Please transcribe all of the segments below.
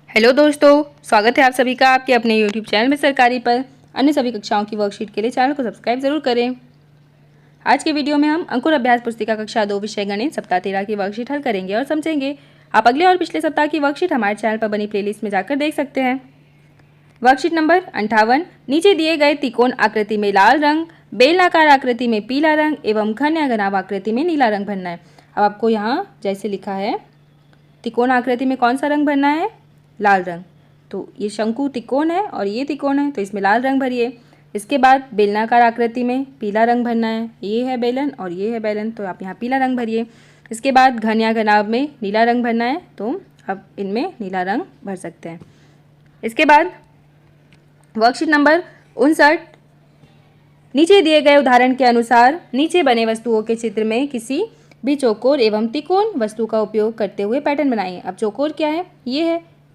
Hello दोस्तों, स्वागत है आप सभी का आपके अपने यूट्यूब चैनल में सरकारी पर। अन्य सभी कक्षाओं की वर्कशीट के लिए चैनल को सब्सक्राइब जरूर करें। आज के वीडियो में हम अंकुर अभ्यास पुस्तिका कक्षा 2 विषय गणित सप्ताह 13 की वर्कशीट हल करेंगे और समझेंगे। आप अगले और पिछले सप्ताह की वर्कशीट हमारे चैनल पर बनी प्लेलिस्ट में जाकर देख सकते हैं। वर्कशीट नंबर 58, नीचे दिए गए त्रिकोण आकृति में लाल रंग, बेलनाकार आकृति में पीला रंग एवं घन या घनाभ आकृति में नीला रंग भरना है। अब आपको यहाँ जैसे लिखा है, त्रिकोण आकृति में कौन सा रंग भरना है? लाल रंग। तो ये शंकु त्रिकोण है और ये त्रिकोण है, तो इसमें लाल रंग भरिए। इसके बाद बेलनाकार आकृति में पीला रंग भरना है, ये है बेलन और ये है बेलन, तो आप यहाँ पीला रंग भरिए। इसके बाद घन या घनाभ में नीला रंग भरना है, तो अब इनमें नीला रंग भर सकते हैं। इसके बाद वर्कशीट नंबर 59, नीचे दिए गए उदाहरण के अनुसार नीचे बने वस्तुओं के चित्र में किसी भी चौकोर एवं त्रिकोण वस्तु का उपयोग करते हुए पैटर्न बनाइए। अब चौकोर क्या है?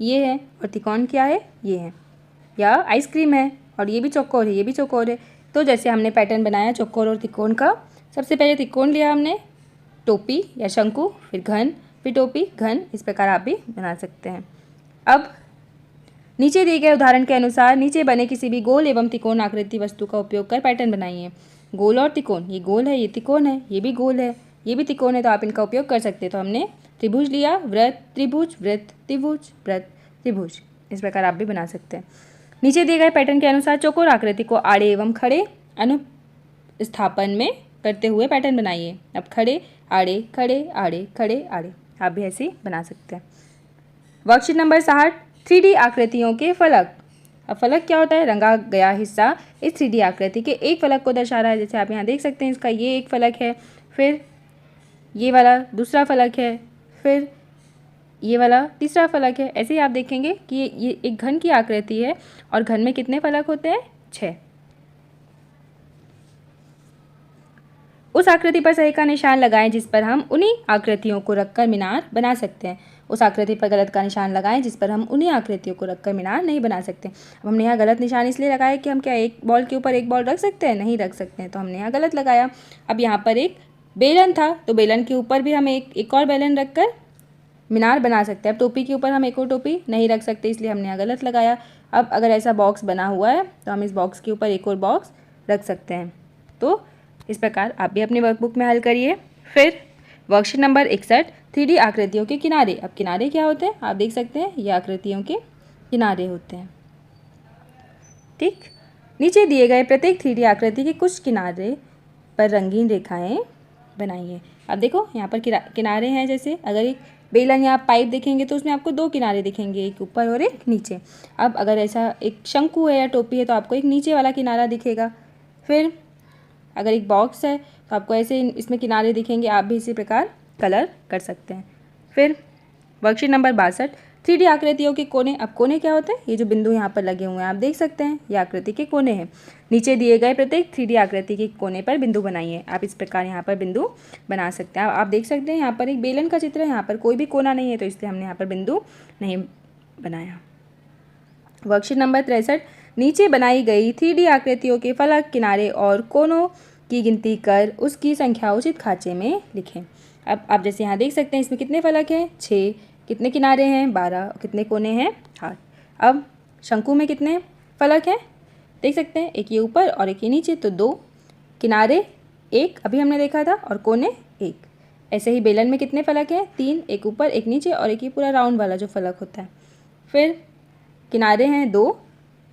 ये है और त्रिकोण क्या है? ये है। या आइसक्रीम है और ये भी चौकोर है, ये भी चौकोर है। तो जैसे हमने पैटर्न बनाया चौकोर और त्रिकोण का, सबसे पहले त्रिकोण लिया हमने, टोपी या शंकु, फिर घन, फिर टोपी, घन, इस प्रकार आप भी बना सकते हैं। अब नीचे दिए गए उदाहरण के अनुसार नीचे बने किसी भी गोल एवं त्रिकोण आकृति वस्तु का उपयोग कर पैटर्न बनाइए। गोल और त्रिकोण, ये गोल है, ये त्रिकोण है, ये भी गोल है, ये भी त्रिकोण है, तो आप इनका उपयोग कर सकते हैं। तो हमने त्रिभुज लिया, वृत्त, त्रिभुज, वृत्त, त्रिभुज, वृत्त, त्रिभुज, इस प्रकार आप भी बना सकते हैं। नीचे दिए गए पैटर्न के अनुसार चौकोर आकृति को आड़े एवं खड़े अनुस्थापन में करते हुए पैटर्न बनाइए। अब खड़े आड़े, खड़े आड़े, खड़े आड़े, आप भी ऐसे बना सकते हैं। वर्कशीट नंबर 60, 3D आकृतियों के फलक। अब फलक क्या होता है? रंगा गया हिस्सा इस 3D आकृति के एक फलक को दर्शा रहा है। जैसे आप यहाँ देख सकते हैं, इसका ये एक फलक है, फिर ये वाला दूसरा फलक है, फिर ये वाला तीसरा फलक है। ऐसे ही आप देखेंगे कि ये एक घन की आकृति है और घन में कितने फलक होते हैं? 6। उस आकृति पर सही का निशान लगाएं जिस पर हम उन्हीं आकृतियों को रखकर मीनार बना सकते हैं। उस आकृति पर गलत का निशान लगाएं जिस पर हम उन्हीं आकृतियों को रखकर मीनार नहीं बना सकते। अब हमने यहाँ गलत निशान इसलिए लगाया कि हम क्या एक बॉल के ऊपर एक बॉल रख सकते हैं? नहीं रख सकते हैं, तो हमने यहाँ गलत लगाया। अब यहाँ पर एक बेलन था, तो बेलन के ऊपर भी हम एक और बेलन रखकर मीनार बना सकते हैं। अब टोपी के ऊपर हम एक और टोपी नहीं रख सकते, इसलिए हमने यहाँ गलत लगाया। अब अगर ऐसा बॉक्स बना हुआ है तो हम इस बॉक्स के ऊपर एक और बॉक्स रख सकते हैं। तो इस प्रकार आप भी अपनी वर्कबुक में हल करिए। फिर वर्कशीट नंबर 61, 3D आकृतियों के किनारे। अब किनारे क्या होते हैं? आप देख सकते हैं, ये आकृतियों के किनारे होते हैं। ठीक, नीचे दिए गए प्रत्येक 3D आकृति के कुछ किनारे पर रंगीन रेखाएं बनाइए। अब देखो यहाँ पर किनारे हैं, जैसे अगर एक बेलन या पाइप देखेंगे तो उसमें आपको 2 किनारे दिखेंगे, एक ऊपर और एक नीचे। अब अगर ऐसा एक शंकु है या टोपी है तो आपको एक नीचे वाला किनारा दिखेगा। फिर अगर एक बॉक्स है तो आपको ऐसे इसमें किनारे दिखेंगे, आप भी इसी प्रकार कलर कर सकते हैं। फिर वर्कशीट नंबर 62, 3D आकृतियों के कोने। अब कोने क्या होते हैं? ये जो बिंदु यहाँ पर लगे हुए हैं आप देख सकते हैं, ये आकृति के कोने हैं। नीचे दिए गए प्रत्येक 3D आकृति के कोने पर बिंदु बनाइए। आप इस प्रकार यहाँ पर बिंदु बना सकते हैं। आप देख सकते हैं यहाँ पर एक बेलन का चित्र है, यहाँ पर कोई भी कोना नहीं है, तो इसलिए हमने यहाँ पर बिंदु नहीं बनाया। वर्कशीट नंबर 63, नीचे बनाई गई 3D आकृतियों के फलक, किनारे और कोनों की गिनती कर उसकी संख्या उचित खांचे में लिखें। अब आप जैसे यहाँ देख सकते हैं, इसमें कितने फलक हैं? 6। कितने किनारे हैं? 12। कितने कोने हैं? 8। अब शंकु में कितने फलक हैं? देख सकते हैं, एक ये ऊपर और एक ये नीचे, तो 2 किनारे, 1 अभी हमने देखा था, और कोने 1। ऐसे ही बेलन में कितने फलक हैं? 3, एक ऊपर एक नीचे और एक ये पूरा राउंड वाला जो फलक होता है। फिर किनारे हैं 2,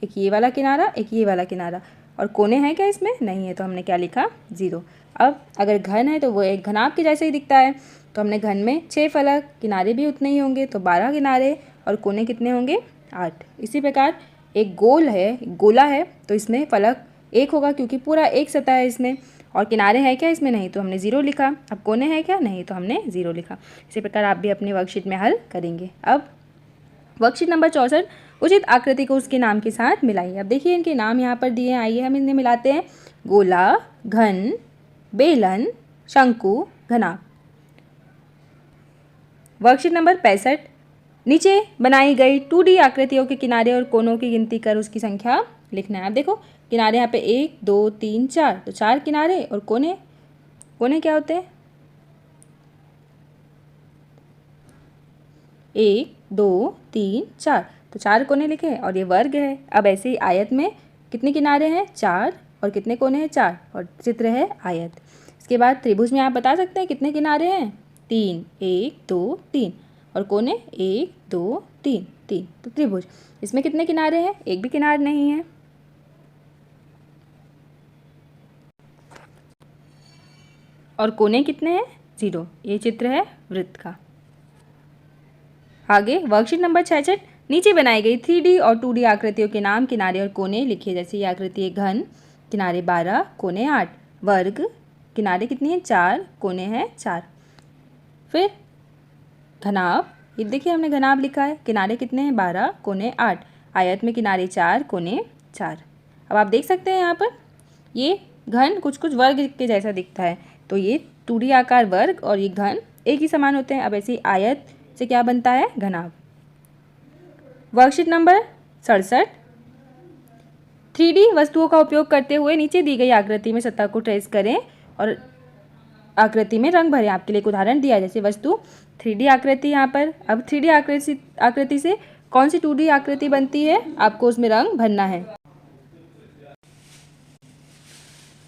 एक ये वाला किनारा, एक ये वाला किनारा, और कोने हैं क्या इसमें? नहीं है, तो हमने क्या लिखा? 0। अब अगर घन है तो वो एक घनाभ के जैसे ही दिखता है, तो हमने घन में 6 फलक, किनारे भी उतने ही होंगे, तो 12 किनारे और कोने कितने होंगे? 8। इसी प्रकार एक गोल है, गोला है, तो इसमें फलक 1 होगा क्योंकि पूरा एक सतह है इसमें, और किनारे हैं क्या इसमें? नहीं, तो हमने 0 लिखा। अब कोने हैं क्या? नहीं, तो हमने 0 लिखा। इसी प्रकार आप भी अपनी वर्कशीट में हल करेंगे। अब वर्कशीट नंबर 64, उचित आकृति को उसके नाम के साथ मिलाइए। अब देखिए इनके नाम यहाँ पर दिए हैं, आइए हम इन्हें मिलाते हैं। गोला, घन, बेलन, शंकु, घनाभ। वर्कशीट नंबर 65, नीचे बनाई गई 2D आकृतियों के किनारे और कोनों की गिनती कर उसकी संख्या लिखना है। अब देखो किनारे यहाँ पे 1, 2, 3, 4, तो 4 किनारे, और कोने, कोने क्या होते हैं? 1, 2 3 4, तो 4 कोने लिखे और ये वर्ग है। अब ऐसे ही आयत में कितने किनारे हैं? 4, और कितने कोने हैं? 4, और चित्र है आयत। इसके बाद त्रिभुज में आप बता सकते हैं कितने किनारे हैं? 3, 1 2 3, और कोने 1 2 3 3, तो त्रिभुज। इसमें कितने किनारे हैं? एक भी किनार नहीं है। और कोने कितने हैं? 0। ये चित्र है वृत्त का। आगे वर्कशीट नंबर 66, नीचे बनाई गई 3D और 2D आकृतियों के नाम, किनारे और कोने लिखिए। जैसे ये आकृति है घन, किनारे 12, कोने 8, वर्ग, किनारे कितनी है? 4, कोने हैं 4। फिर घनाभ, ये देखिए हमने घनाभ लिखा है, किनारे कितने हैं? 12, कोने 8, आयत में किनारे 4, कोने 4। अब आप देख सकते हैं यहाँ पर ये घन कुछ कुछ वर्ग के जैसा दिखता है, तो ये 2D आकार वर्ग और ये घन एक ही समान होते हैं। अब ऐसे ही आयत से क्या बनता है? घनाभ। वर्कशीट नंबर 67, 3D वस्तुओं का उपयोग करते हुए नीचे दी गई आकृति में सतह को ट्रेस करें और आकृति में रंग भरें। आपके लिए एक उदाहरण दिया है, जैसे वस्तु 3D आकृति यहाँ पर। अब 3D आकृति से कौन सी 2D आकृति बनती है? आपको उसमें रंग भरना है।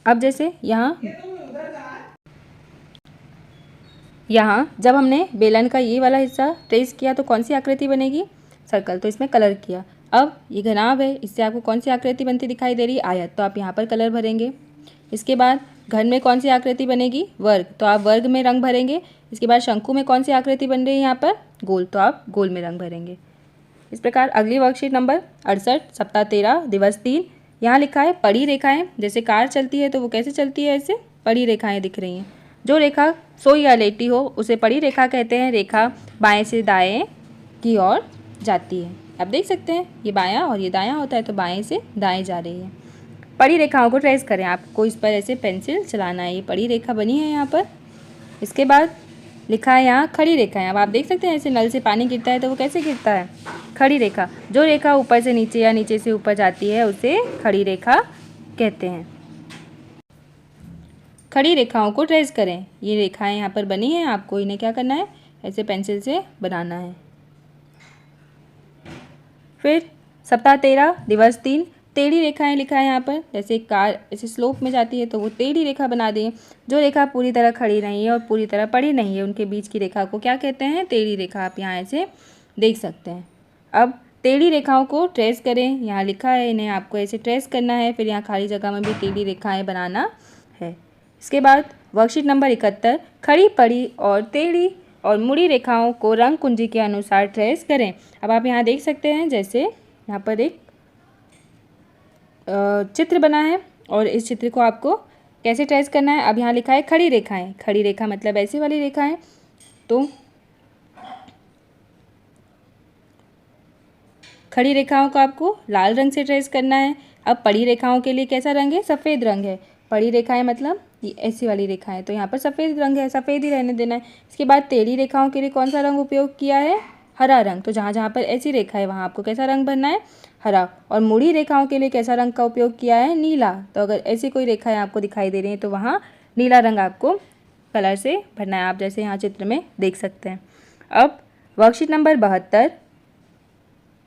अब जैसे यहाँ जब हमने बेलन का ये वाला हिस्सा ट्रेस किया तो कौन सी आकृति बनेगी? सर्कल, तो इसमें कलर किया। अब ये घनाभ है, इससे आपको कौन सी आकृति बनती दिखाई दे रही है? आयत, तो आप यहाँ पर कलर भरेंगे। इसके बाद घन में कौन सी आकृति बनेगी? वर्ग, तो आप वर्ग में रंग भरेंगे। इसके बाद शंकु में कौन सी आकृति बन रही है यहाँ पर? गोल, तो आप गोल में रंग भरेंगे। इस प्रकार अगली वर्कशीट नंबर 68, सप्ताह 13, दिवस 3, यहाँ लिखा है पड़ी रेखाएं। जैसे कार चलती है तो वो कैसे चलती है? ऐसे पड़ी रेखाएं दिख रही हैं। जो रेखा सोई या लेटी हो उसे पड़ी रेखा कहते हैं। रेखा बाएं से दाएं की ओर जाती है। आप देख सकते हैं ये बायां और ये दायां होता है, तो बाएं से दाएं जा रही है। पड़ी रेखाओं को ट्रेस करें। आपको इस पर ऐसे पेंसिल चलाना है। ये पड़ी रेखा बनी है यहाँ पर। इसके बाद लिखा है यहाँ खड़ी रेखाएं। अब आप देख सकते हैं ऐसे नल से पानी गिरता है तो वो कैसे गिरता है? खड़ी रेखा। जो रेखा ऊपर से नीचे या नीचे से ऊपर जाती है उसे खड़ी रेखा कहते हैं। खड़ी रेखाओं को ट्रेस करें। ये रेखाएं यहाँ पर बनी हैं, आपको इन्हें क्या करना है? ऐसे पेंसिल से बनाना है। फिर सप्ताह 13, दिवस 3, टेढ़ी रेखाएं लिखा है यहाँ पर। जैसे कार ऐसे स्लोप में जाती है तो वो टेढ़ी रेखा बना दें। जो रेखा पूरी तरह खड़ी नहीं है और पूरी तरह पड़ी नहीं है, उनके बीच की रेखा को क्या कहते हैं? टेढ़ी रेखा। आप यहाँ ऐसे देख सकते हैं। अब टेढ़ी रेखाओं को ट्रेस करें। यहाँ लिखा है, इन्हें आपको ऐसे ट्रेस करना है। फिर यहाँ खाली जगह में भी टेढ़ी रेखाएं बनाना है। इसके बाद वर्कशीट नंबर 71, खड़ी, पड़ी और टेढ़ी और मुड़ी रेखाओं को रंग कुंजी के अनुसार ट्रेस करें। अब आप यहाँ देख सकते हैं, जैसे यहाँ पर एक चित्र बना है और इस चित्र को आपको कैसे ट्रेस करना है? अब यहाँ लिखा है खड़ी रेखाएं। खड़ी रेखा मतलब ऐसी वाली रेखाएं। तो खड़ी रेखाओं को आपको लाल रंग से ट्रेस करना है। अब पड़ी रेखाओं के लिए कैसा रंग है? सफ़ेद रंग है। पड़ी रेखाएं मतलब ये ऐसी वाली रेखाएं, तो यहाँ पर सफ़ेद रंग है, सफ़ेद ही रहने देना है। इसके बाद टेढ़ी रेखाओं के लिए कौन सा रंग उपयोग किया है? हरा रंग। तो जहाँ जहाँ पर ऐसी रेखा है वहाँ आपको कैसा रंग भरना है? हरा। और मुड़ी रेखाओं के लिए कैसा रंग का उपयोग किया है? नीला। तो अगर ऐसी कोई रेखाएं आपको दिखाई दे रही हैं तो वहाँ नीला रंग आपको कलर से भरना है। आप जैसे यहाँ चित्र में देख सकते हैं। अब वर्कशीट नंबर 72,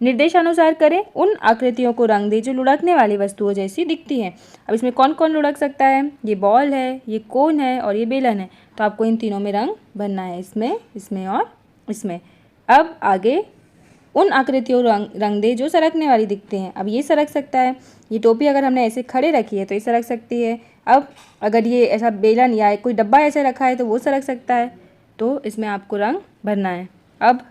निर्देशानुसार करें। उन आकृतियों को रंग दें जो लुढ़कने वाली वस्तुओं जैसी दिखती हैं। अब इसमें कौन कौन लुढ़क सकता है? ये बॉल है, ये कोन है और ये बेलन है। तो आपको इन तीनों में रंग भरना है, इसमें, इसमें और इसमें। अब आगे उन आकृतियों रंग दे जो सरकने वाली दिखती हैं। अब ये सरक सकता है। ये टोपी अगर हमने ऐसे खड़े रखी है तो ये सरक सकती है। अब अगर ये ऐसा बेलन या कोई डब्बा ऐसे रखा है तो वो सरक सकता है। तो इसमें आपको रंग भरना है। अब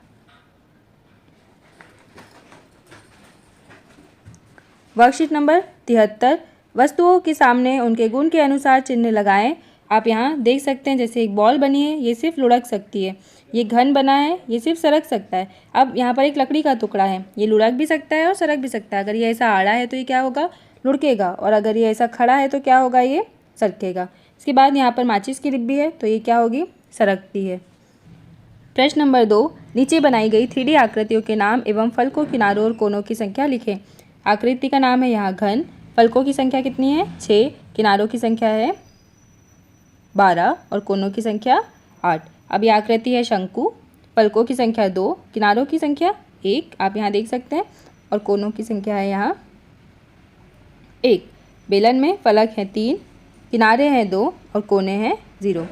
वर्कशीट नंबर 73, वस्तुओं के सामने उनके गुण के अनुसार चिन्ह लगाएं। आप यहाँ देख सकते हैं, जैसे एक बॉल बनी है, ये सिर्फ लुढ़क सकती है। ये घन बना है, ये सिर्फ सरक सकता है। अब यहाँ पर एक लकड़ी का टुकड़ा है, ये लुढ़क भी सकता है और सरक भी सकता है। अगर ये ऐसा आड़ा है तो ये क्या होगा? लुढ़केगा। और अगर ये ऐसा खड़ा है तो क्या होगा? ये सरकेगा। इसके बाद यहाँ पर माचिस की डिब्बी है तो ये क्या होगी? सरकती है। प्रश्न नंबर 2, नीचे बनाई गई 3D आकृतियों के नाम एवं फलकों, किनारों और कोनों की संख्या लिखें। आकृति का नाम है यहाँ घन, फलकों की संख्या कितनी है? 6, किनारों की संख्या है 12 और कोनों की संख्या 8। अब ये आकृति है शंकु, पलकों की संख्या 2, किनारों की संख्या 1, आप यहाँ देख सकते हैं, और कोनों की संख्या है यहाँ 1। बेलन में फलक हैं 3, किनारे हैं 2 और कोने हैं 0।